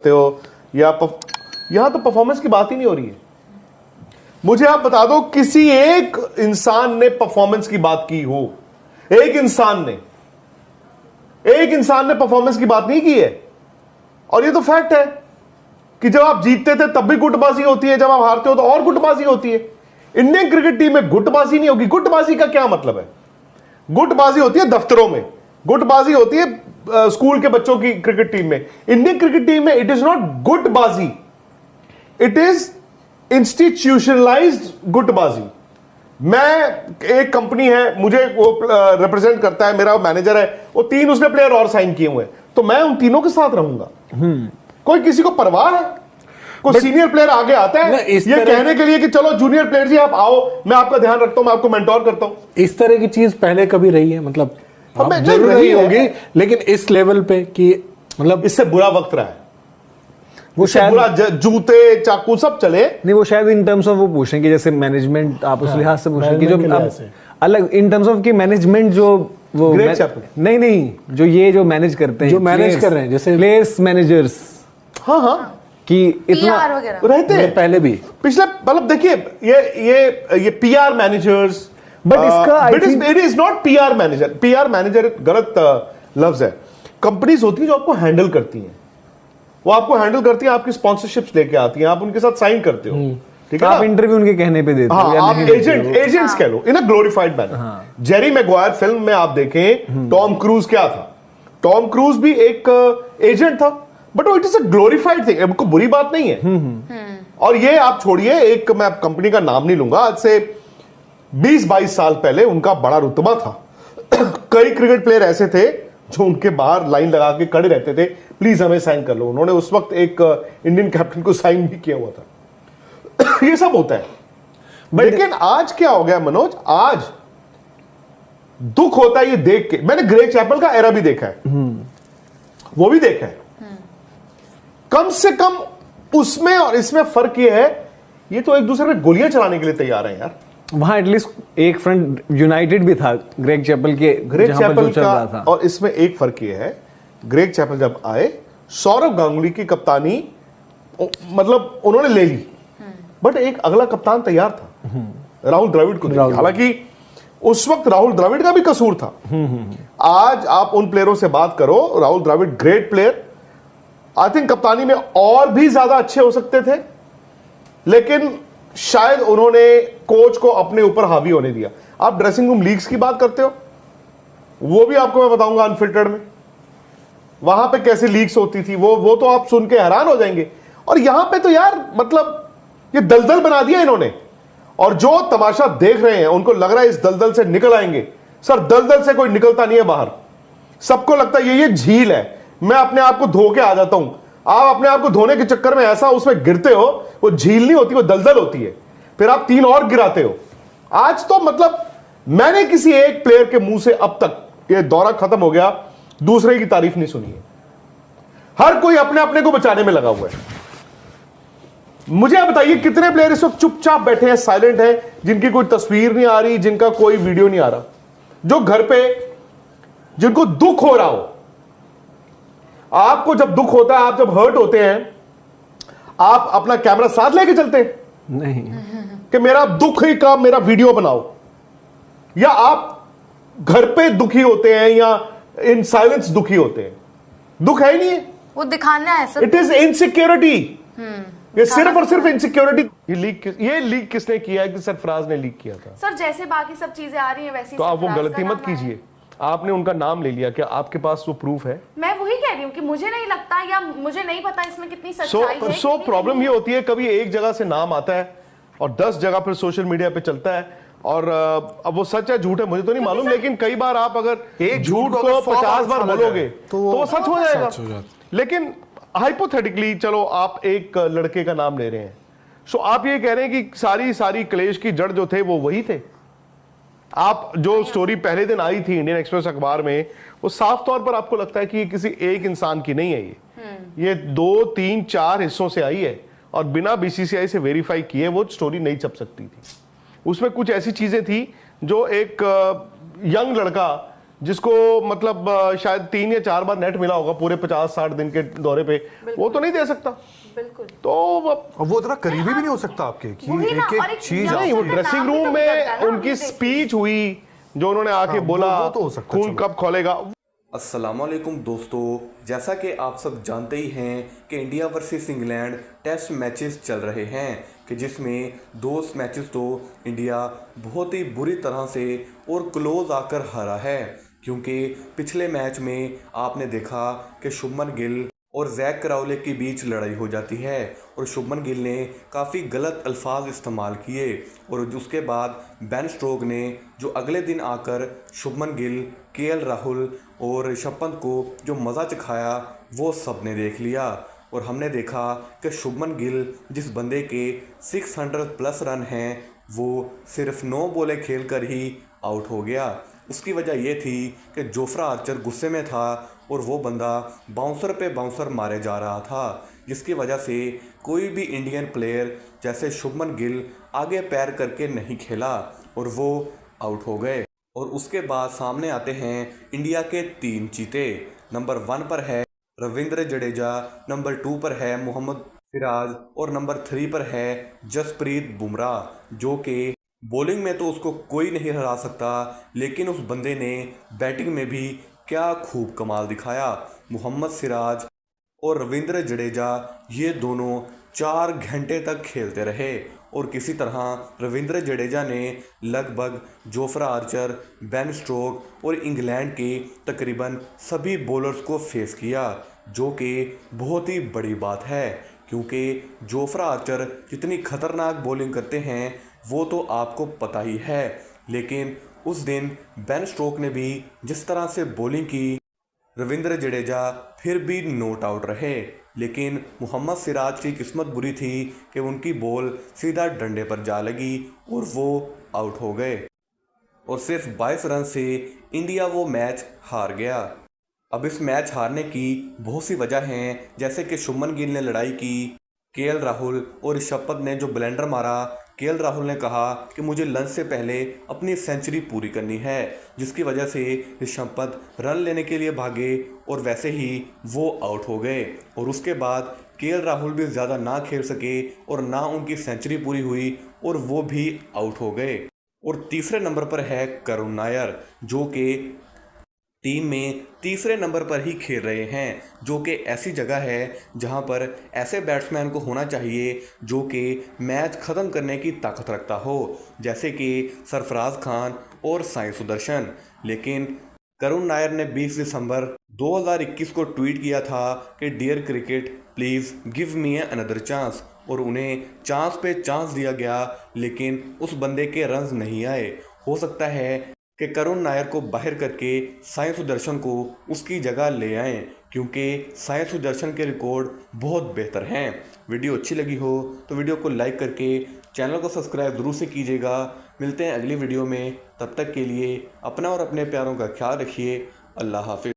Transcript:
सकते हो या यहां तो परफॉर्मेंस की बात ही नहीं हो रही है। मुझे आप बता दो किसी एक इंसान ने परफॉर्मेंस की बात की हो, एक इंसान ने परफॉर्मेंस की बात नहीं की है। और ये तो फैक्ट है कि जब आप जीतते थे तब भी गुटबाजी होती है, जब आप हारते हो तो और गुटबाजी होती है। इंडियन क्रिकेट टीम में गुटबाजी नहीं होगी। गुटबाजी का क्या मतलब है? गुटबाजी होती है दफ्तरों में, गुटबाजी होती है स्कूल के बच्चों की क्रिकेट टीम में। इंडियन क्रिकेट टीम में इट इज नॉट गुटबाजी, इट इज इंस्टीट्यूशनलाइज्ड गुटबाजी। मैं, एक कंपनी है, मुझे वो रिप्रेजेंट करता है, मेरा मैनेजर है, वो 3 उसने प्लेयर और साइन किए हुए हैं, तो मैं उन तीनों के साथ रहूंगा। कोई किसी को परवाह है? कोई सीनियर प्लेयर आगे आता है ये कहने के लिए कि चलो जूनियर प्लेयर जी आप आओ, मैं आपका ध्यान रखता हूं, मैं आपको मेंटोर करता हूं? इस तरह की चीज पहले कभी रही है? मतलब जरूर रही होगी, लेकिन इस लेवल पे कि मतलब इससे बुरा वक्त रहा है। वो शायद बुरा जूते चाकू सब चले नहीं, वो शायद इन टर्म्स ऑफ वो पूछें कि जैसे मैनेजमेंट, आप उस लिहाज से पूछें कि जो अलग इन टर्म्स ऑफ कि मैनेजमेंट जो वो नहीं जो ये जो मैनेज करते हैं, जो मैनेज कर रहे हैं, जैसे प्लेयर्स मैनेजर्स, हाँ कि इतना रहते हैं पहले भी पिछले, मतलब देखिए ये पीआर मैनेजर्स, बट इसका it is not PR manager. PR manager गलत लफ्ज है। कंपनीज होती है जो आपको हैंडल करती हैं, वो आपको हैंडल करती हैं, आपकी स्पॉन्सरशिप्स लेके आती हैं, आप उनके साथ साइन करते हो, ठीक है, आप इंटरव्यू उनके कहने पे देते हो, आप एजेंट्स कह लो in a glorified manner. Jerry Maguire film में आप देखें, टॉम क्रूज क्या था? टॉम क्रूज भी एक एजेंट था, but it is a glorified thing, को बुरी बात नहीं है। और ये आप छोड़िए, एक मैं कंपनी का नाम नहीं लूंगा, आज से 20-22 साल पहले उनका बड़ा रुतबा था। कई क्रिकेट प्लेयर ऐसे थे जो उनके बाहर लाइन लगा के खड़े रहते थे, प्लीज हमें साइन कर लो। उन्होंने उस वक्त एक इंडियन कैप्टन को साइन भी किया हुआ था। ये सब होता है। लेकिन आज क्या हो गया मनोज, आज दुख होता है ये देख के। मैंने ग्रेग चैपल का एरा भी देखा है, वो भी देखा है। कम से कम उसमें और इसमें फर्क ये है, ये तो एक दूसरे पे गोलियां चलाने के लिए तैयार हैं यार। वहां एटलीस्ट एक फ्रंट यूनाइटेड भी था ग्रेग चैपल का था। और इसमें एक फर्क ये है, ग्रेग चैपल जब आए, सौरव गांगुली की कप्तानी मतलब उन्होंने ले ली, बट एक अगला कप्तान तैयार था, राहुल द्रविड़ को। हालांकि उस वक्त राहुल द्रविड़ का भी कसूर था। आज आप उन प्लेयरों से बात करो, Rahul Dravid great player, I think कप्तानी में और भी ज्यादा अच्छे हो सकते थे, लेकिन शायद उन्होंने कोच को अपने ऊपर हावी होने दिया। आप ड्रेसिंग रूम लीग्स की बात करते हो, वो भी आपको मैं बताऊंगा अनफिल्टर्ड में, वहां पे कैसे लीक्स होती थी, वो तो आप सुन के हैरान हो जाएंगे। और यहां पे तो यार मतलब ये दलदल बना दिया इन्होंने, और जो तमाशा देख रहे हैं उनको लग रहा है इस दलदल से निकल आएंगे। सर दलदल से कोई निकलता नहीं है बाहर, सबको लगता है ये झील है, मैं अपने आप को धो के आ जाता हूं। आप अपने आप को धोने के चक्कर में ऐसा उसमें गिरते हो, वो झील नहीं होती, वो दलदल होती है, फिर आप 3 और गिराते हो। आज तो मतलब मैंने किसी एक प्लेयर के मुंह से अब तक, ये दौरा खत्म हो गया, दूसरे की तारीफ नहीं सुनी है। हर कोई अपने अपने को बचाने में लगा हुआ है। मुझे आप बताइए कितने प्लेयर इस वक्त चुपचाप बैठे हैं, साइलेंट हैं, जिनकी कोई तस्वीर नहीं आ रही, जिनका कोई वीडियो नहीं आ रहा, जो घर पे, जिनको दुख हो रहा हो। आपको जब दुख होता है, आप जब हर्ट होते हैं, आप अपना कैमरा साथ लेके चलते हैं? नहीं कि मेरा दुख ही का मेरा वीडियो बनाओ, या आप घर पे दुखी होते हैं या इन साइलेंस दुखी होते हैं? दुख है ही नहीं है, वो दिखाना है सर। It is insecurity. ये सिर्फ और सिर्फ इनसिक्योरिटी। ये लीक किसने किया है? कि सरफराज ने लीक किया था सर। जैसे बाकी सब चीजें आ रही हैं वैसे तो आप वो गलती मत कीजिए। आपने उनका नाम ले लिया, क्या आपके पास वो प्रूफ है? मैं वही कह रही हूँ कि मुझे नहीं लगता या मुझे नहीं पता इसमें कितनी सच्चाई है। सो प्रॉब्लम ये होती है, कभी एक जगह से नाम आता है और 10 जगह पर सोशल मीडिया पे चलता है, और अब वो सच है झूठ है मुझे तो नहीं मालूम, लेकिन कई बार आप अगर एक झूठ को 50 बार बोलोगे तो वो सच हो जाएगा। लेकिन हाइपोथेटिकली चलो आप एक लड़के का नाम ले रहे हैं, सो आप ये कह रहे हैं कि सारी क्लेश की जड़ जो थे वो वही थे। आप जो स्टोरी पहले दिन आई थी इंडियन एक्सप्रेस अखबार में, वो साफ तौर पर आपको लगता है कि ये किसी एक इंसान की नहीं है, ये 2, 3, 4 हिस्सों से आई है, और बिना बीसीसीआई से वेरीफाई किए वो स्टोरी नहीं छप सकती थी। उसमें कुछ ऐसी चीजें थी जो एक यंग लड़का जिसको मतलब शायद 3 या 4 बार नेट मिला होगा पूरे 50-60 दिन के दौरे पे, वो तो नहीं दे सकता। बिल्कुल। तो वो इतना करीबी भी नहीं हो सकता आपके कि एक चीज नहीं, वो ड्रेसिंग रूम में उनकी स्पीच हुई जो उन्होंने आके बोला खून कब खोलेगा। अस्सलामुअलैकुम दोस्तों, जैसा कि आप सब जानते ही हैं कि India versus England test matches चल रहे हैं कि जिसमें 2 मैचेस तो इंडिया बहुत ही बुरी तरह से और क्लोज आकर हारा है, क्योंकि पिछले मैच में आपने देखा कि शुभमन गिल और जैक क्राउले के बीच लड़ाई हो जाती है और शुभमन गिल ने काफ़ी गलत अल्फाज इस्तेमाल किए और उसके बाद बेन स्टोक्स ने जो अगले दिन आकर शुभमन गिल, केएल राहुल और ऋषभ पंत को जो मज़ा चखाया वो सब ने देख लिया। और हमने देखा कि शुभमन गिल जिस बंदे के 600+ रन हैं वो सिर्फ 9 बॉलें खेलकर ही आउट हो गया। उसकी वजह ये थी कि जोफ्रा आर्चर गुस्से में था और वो बंदा बाउंसर पे बाउंसर मारे जा रहा था, जिसकी वजह से कोई भी इंडियन प्लेयर जैसे शुभमन गिल आगे पैर करके नहीं खेला और वो आउट हो गए। और उसके बाद सामने आते हैं इंडिया के 3 चीते। नंबर 1 पर है रविंद्र जडेजा, नंबर 2 पर है मोहम्मद सिराज और नंबर 3 पर है जसप्रीत बुमराह, जो कि बॉलिंग में तो उसको कोई नहीं हरा सकता, लेकिन उस बंदे ने बैटिंग में भी क्या खूब कमाल दिखाया। मोहम्मद सिराज और रविंद्र जडेजा ये दोनों 4 घंटे तक खेलते रहे और किसी तरह रविंद्र जडेजा ने लगभग जोफ्रा आर्चर, बेन स्टोक्स और इंग्लैंड के तकरीबन सभी बॉलर्स को फेस किया, जो कि बहुत ही बड़ी बात है, क्योंकि जोफ्रा आर्चर जितनी खतरनाक बॉलिंग करते हैं वो तो आपको पता ही है। लेकिन उस दिन बेन स्टोक्स ने भी जिस तरह से बॉलिंग की, रविंद्र जडेजा फिर भी नॉट आउट रहे, लेकिन मोहम्मद सिराज की किस्मत बुरी थी कि उनकी बॉल सीधा डंडे पर जा लगी और वो आउट हो गए और सिर्फ 22 रन से इंडिया वो मैच हार गया। अब इस मैच हारने की बहुत सी वजह हैं, जैसे कि शुभमन गिल ने लड़ाई की, केएल राहुल और ऋषभ पंत ने जो ब्लेंडर मारा। केएल राहुल ने कहा कि मुझे लंच से पहले अपनी सेंचुरी पूरी करनी है, जिसकी वजह से ऋषभ पंत रन लेने के लिए भागे और वैसे ही वो आउट हो गए। और उसके बाद केएल राहुल भी ज़्यादा ना खेल सके और ना उनकी सेंचुरी पूरी हुई और वो भी आउट हो गए। और तीसरे नंबर पर है करुण नायर, जो कि टीम में तीसरे नंबर पर ही खेल रहे हैं, जो कि ऐसी जगह है जहां पर ऐसे बैट्समैन को होना चाहिए जो कि मैच ख़त्म करने की ताकत रखता हो, जैसे कि सरफराज खान और साई सुदर्शन। लेकिन करुण नायर ने 20 दिसंबर 2021 को ट्वीट किया था कि dear cricket please give me another chance, और उन्हें चांस पे चांस दिया गया, लेकिन उस बंदे के रन्स नहीं आए। हो सकता है कि करुण नायर को बाहर करके साई सुदर्शन को उसकी जगह ले आएं, क्योंकि साई सुदर्शन के रिकॉर्ड बहुत बेहतर हैं। वीडियो अच्छी लगी हो तो वीडियो को लाइक करके चैनल को सब्सक्राइब ज़रूर से कीजिएगा। मिलते हैं अगली वीडियो में, तब तक के लिए अपना और अपने प्यारों का ख्याल रखिए। अल्लाह हाफिज़।